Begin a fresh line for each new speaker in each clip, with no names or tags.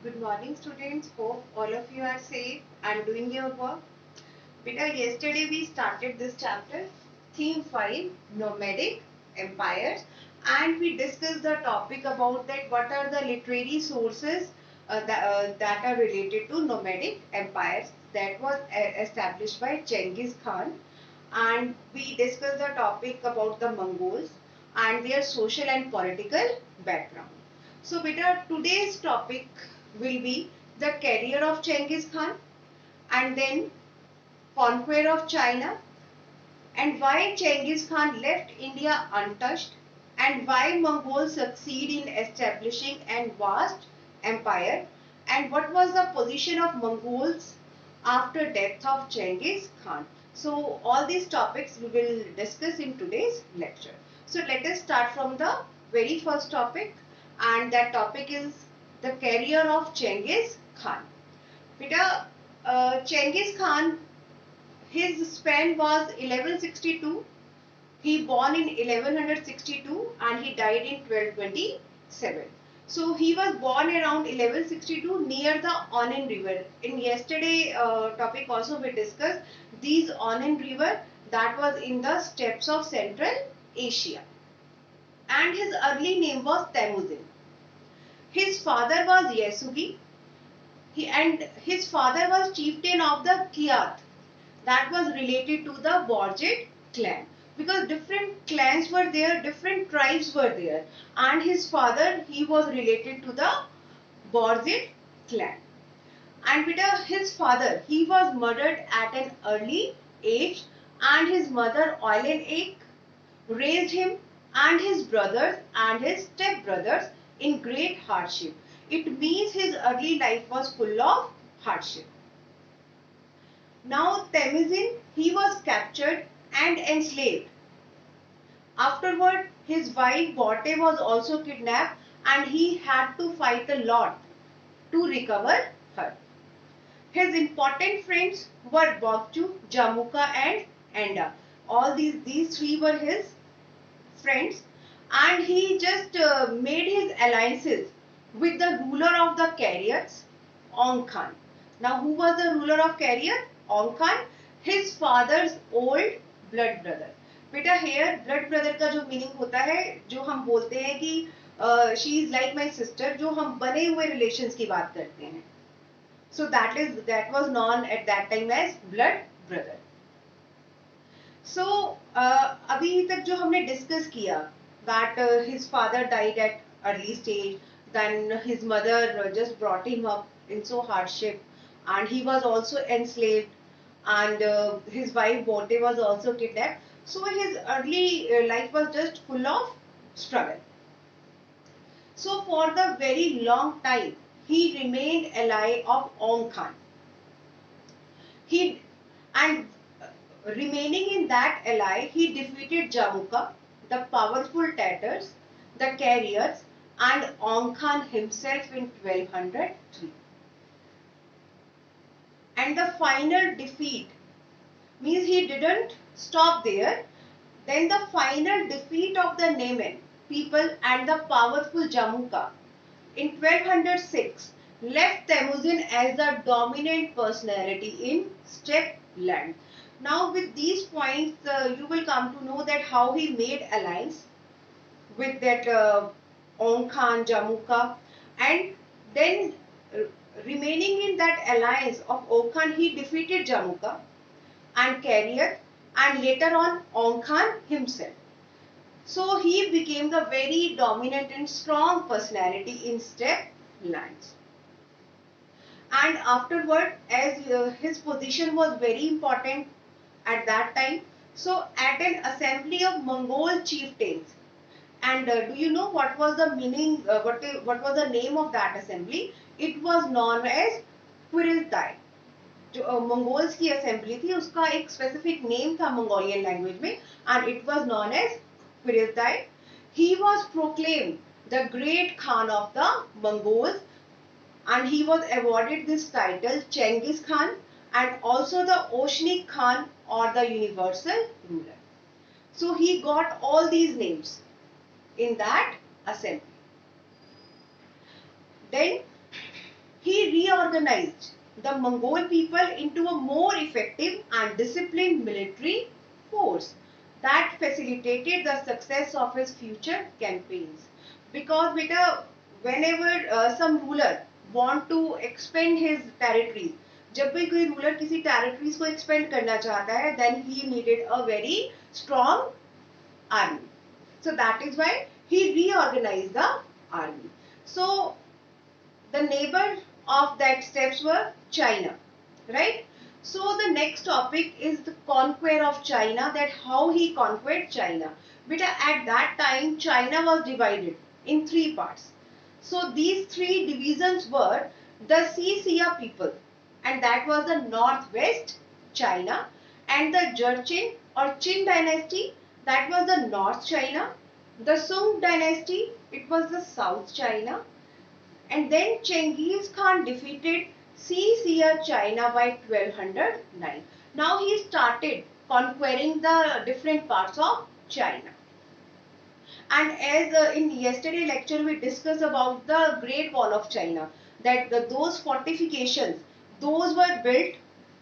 Good morning, students. Hope all of you are safe and doing your work. Beta, yesterday we started this chapter, Theme 5, Nomadic Empires, and we discussed the topic about that what are the literary sources that are related to nomadic empires that was established by Genghis Khan. And we discussed the topic about the Mongols and their social and political background. So, beta, today's topic will be the career of Genghis Khan and then conquer of China and why Genghis Khan left India untouched and why Mongols succeed in establishing a vast empire and what was the position of Mongols after death of Genghis Khan. So all these topics we will discuss in today's lecture. So let us start from the very first topic, and that topic is the career of Genghis Khan. Beta, Genghis Khan, his span was 1162. He born in 1162 and he died in 1227. So he was born around 1162 near the Onin river. In yesterday topic also we discussed these Onin river that was in the steppes of Central Asia. And his early name was Temujin. His father was Yesugi. His father was chieftain of the Kiath, that was related to the Borjit clan, because different clans were there, different tribes were there, and his father, he was related to the Borjit clan. And with his father, he was murdered at an early age, and his mother Oilen Ek raised him and his brothers and his stepbrothers in great hardship. It means his early life was full of hardship. Now Temujin, he was captured and enslaved. Afterward, his wife Bote was also kidnapped and he had to fight a lot to recover her. His important friends were Bokchu, Jamuka and Enda. All these three were his friends, and he just made his alliances with the ruler of the Carriers, Ong Khan. Now who was the ruler of Carrier? Ong Khan, his father's old blood brother. बेटा here blood brother का जो meaning होता है, जो हम बोलते हैं कि she is like my sister, जो हम बने हुए relations की बात करते हैं. So that was known at that time as blood brother. So अभी तक जो हमने discuss किया that his father died at early stage, then his mother just brought him up in so hardship, and he was also enslaved, and his wife Bote was also kidnapped. So his early life was just full of struggle. So for the very long time, he remained ally of Ong Khan. He and remaining in that ally, he defeated Jamuka, the powerful Tatars, the Carriers, and Ong Khan himself in 1203. And the final defeat means he didn't stop there. Then the final defeat of the Nemen people and the powerful Jamuka in 1206 left Temujin as the dominant personality in steppe land. Now with these points you will come to know that how he made alliance with that Ong Khan, Jamuka, and then remaining in that alliance of Ong Khan, he defeated Jamuka and Carrier and later on Ong Khan himself. So he became the very dominant and strong personality in steppe lands. And afterward, as his position was very important at that time, so at an assembly of Mongol chieftains, and do you know what was the meaning, what was the name of that assembly? It was known as Kuriltai. जो Mongols की assembly थी उसका एक specific name था Mongolian language में, and it was known as Kuriltai. He was proclaimed the great Khan of the Mongols, and he was awarded this title Genghis Khan and also the Oceanic Khan or the universal ruler. So he got all these names in that assembly. Then he reorganized the Mongol people into a more effective and disciplined military force that facilitated the success of his future campaigns. Because beta, whenever some ruler want to expand his territories, जब भी कोई ruler किसी territories को expand करना चाहता है, then he needed a very strong army. So that is why he reorganized the army. So the neighbor of that steps were China, right? So the next topic is the conquer of China, that how he conquered China. But at that time China was divided in three parts. So these three divisions were the Xia people, and that was the northwest China, and the Jurchen or Qin dynasty, that was the North China. The Sung dynasty, it was the South China. And then Genghis Khan defeated Xia China by 1209. Now he started conquering the different parts of China. And as in yesterday lecture we discussed about the Great Wall of China, that those fortifications, those were built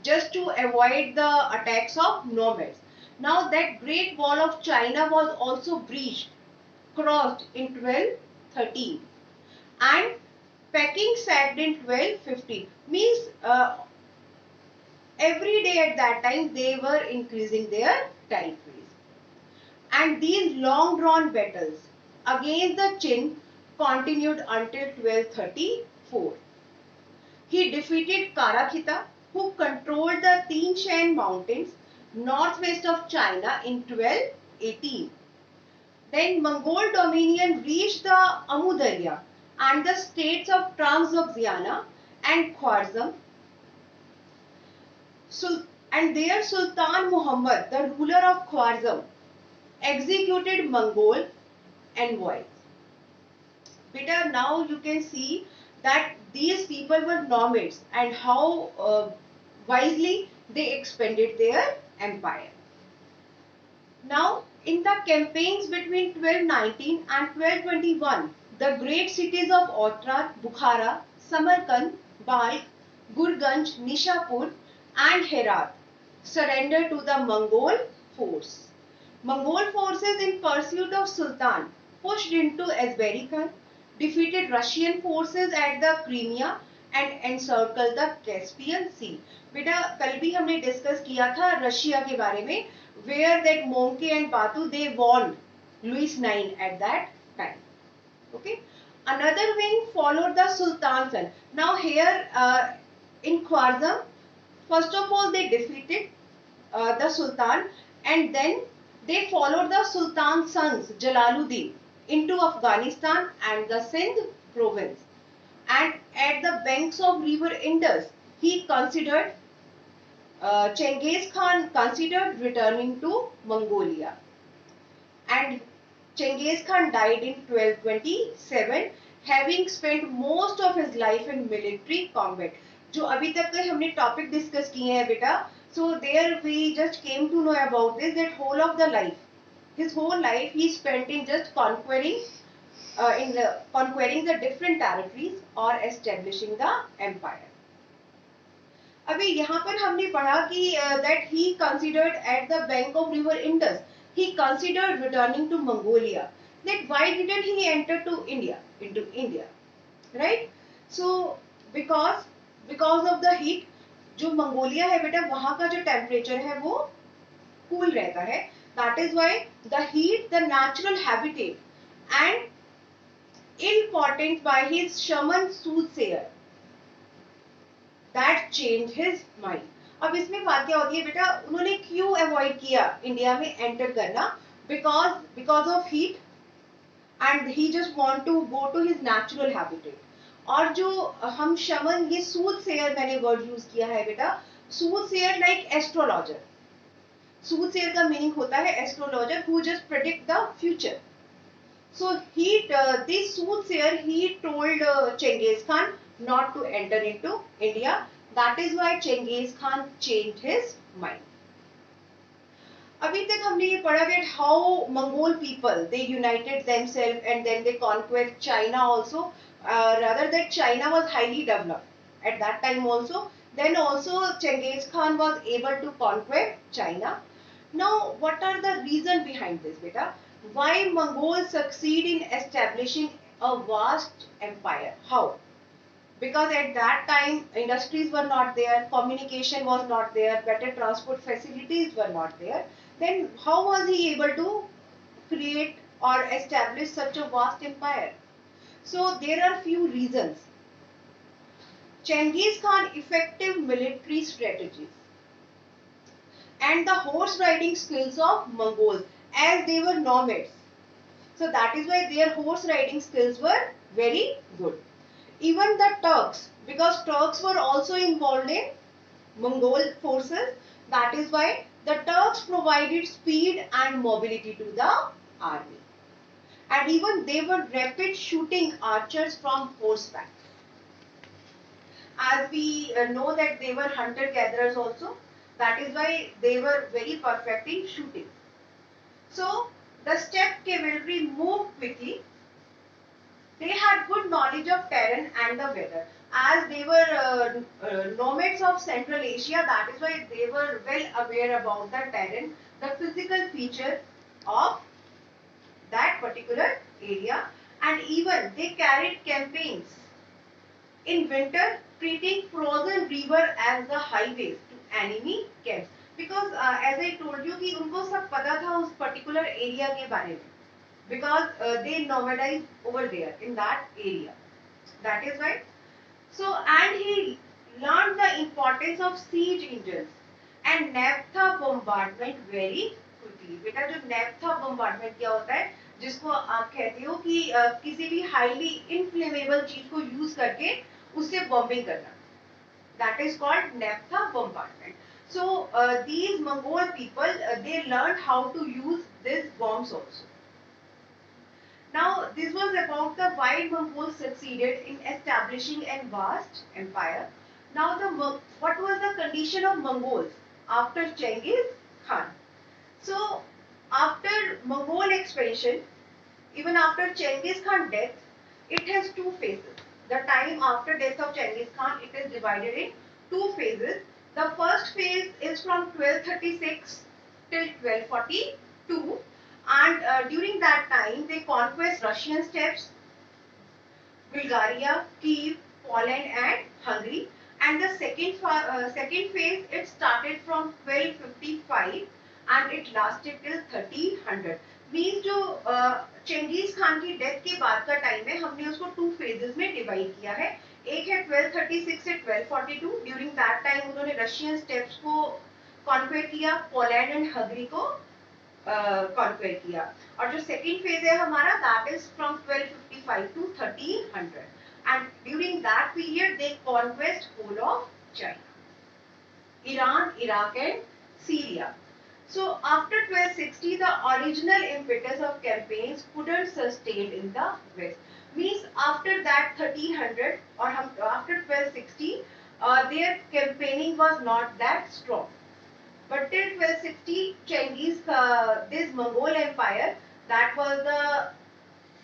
just to avoid the attacks of nomads. Now that Great Wall of China was also breached, crossed in 1213, and Peking sacked in 1215. Means every day at that time they were increasing their territories. And these long drawn battles against the Qin continued until 1234. He defeated Karakhita, who controlled the Tian Shan mountains northwest of China, in 1218. Then Mongol dominion reached the Amu Darya and the states of Transoxiana and Khwarizm. And there Sultan Muhammad, the ruler of Khwarizm, executed Mongol envoys. Beta, now you can see that these people were nomads and how wisely they expanded their empire. Now, in the campaigns between 1219 and 1221, the great cities of Otrar, Bukhara, Samarkand, Balkh, Gurganj, Nishapur and Herat surrendered to the Mongol force. Mongol forces in pursuit of Sultan pushed into Azerbaijhan, defeated Russian forces at the Crimea and encircled the Caspian Sea. बेटा कल भी हमने discuss किया था Russia के बारे में, where that Monke and Batu, they warned Louis IX at that time. Okay. Another wing followed the Sultan's son. Now here in Khwarizm, first of all they defeated the Sultan, and then they followed the Sultan's sons Jalaluddin into Afghanistan and the Sindh province. And at the banks of river Indus, he considered Genghis Khan considered returning to Mongolia. And Genghis Khan died in 1227, having spent most of his life in military combat. जो अभी तक के हमने topic discuss किए हैं बेटा, so there we just came to know about this, that whole of the life, his whole life he spent in just conquering the different territories or establishing the empire. अभी यहाँ पर हमने पढ़ा कि that he considered at the bank of river Indus, he considered returning to Mongolia. That why didn't he enter into India, right? So because of the heat, जो Mongolia है बेटा वहाँ का जो टेम्परेचर है वो कूल रहता है. That is why the heat, the natural habitat, and ill-portent by his shaman soothsayer, that changed his mind. अब इसमें बात क्या होती है बेटा, उन्होंने क्यों अवॉइड किया इंडिया में एंटर करना? because of heat, and he just want to go to his natural habitat. और जो हम शमन, ये सूथसेयर मैंने वर्ड यूज किया है बेटा, सूथसेयर लाइक एस्ट्रोलॉजर. सूथसेयर का मीनिंग होता है astrologer who just predict the future. So this soothsayer, he told Genghis Khan not to enter into India. That is why Genghis Khan changed his mind. अभी तक हमने ये पढ़ा that how Mongol people, they united themselves and then they conquered China also. rather that China was highly developed at that time also. Then also Genghis Khan was able to conquer China. Now, what are the reason behind this, beta? Why Mongols succeed in establishing a vast empire? How? Because at that time industries were not there, communication was not there, better transport facilities were not there. Then how was he able to create or establish such a vast empire? So there are few reasons. Genghis Khan effective military strategies and the horse riding skills of Mongols, as they were nomads. So that is why their horse riding skills were very good. Even the Turks, because Turks were also involved in Mongol forces, that is why the Turks provided speed and mobility to the army. And even they were rapid shooting archers from horseback. As we know that they were hunter gatherers also, that is why they were very perfect in shooting. So the steppe cavalry moved quickly. They had good knowledge of terrain and the weather. As they were nomads of Central Asia, that is why they were well aware about the terrain, the physical feature of that particular area, and even they carried campaigns in winter, treating frozen river as the highways to enemy camps. Because as I told you कि उनको सब पता था उस particular area के बारे में. Because they nomadized over there in that area. That is why. So, and he learned the importance of siege engines and naphtha bombardment very quickly. बेटा जो naphtha bombardment क्या होता है, जिसको आप कहते हो कि किसी भी highly inflammable चीज को use करके उससे bombing करना. That is called naphtha bombardment. So, these Mongol people, they learned how to use these bombs also. Now, this was about the why Mongols succeeded in establishing a vast empire. Now, what was the condition of Mongols after Genghis Khan? So, after Mongol expansion, even after Genghis Khan's death, it has two phases. The time after death of Genghis Khan, it is divided in two phases. The first phase is from 1236 till 1242, and during that time they conquest Russian steppes, Bulgaria, Kiev, Poland and Hungary. And the second phase, it started from 1255 and it lasted till 1300. Means जो चेंगिस खान की death के बाद का time है, हमने उसको two phases में divide किया है. एक है 1236 से 1242. ड्यूरिंग दैट टाइम उन्होंने रशियन स्टेप्स को कॉन्क्वेर किया, पोलैंड एंड हंगरी को कॉन्क्वेर किया. और जो सेकेंड फेज है हमारा, that is from 1255 to 1300. And during that period they conquest whole of China, Iran, Iraq and Syria. So after 1260, the original impetus of campaigns couldn't sustain in the West. Means after that 1300 or after 1260, their campaigning was not that strong. But till 1260, this Mongol Empire, that was the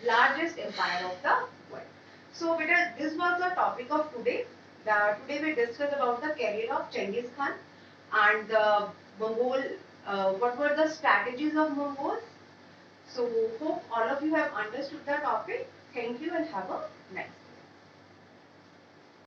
largest empire of the world. So, beta, this was the topic of today. Today we discussed about the career of Genghis Khan and the Mongol. What were the strategies of Mongols? So, hope all of you have understood the topic. Thank you and have a nice day.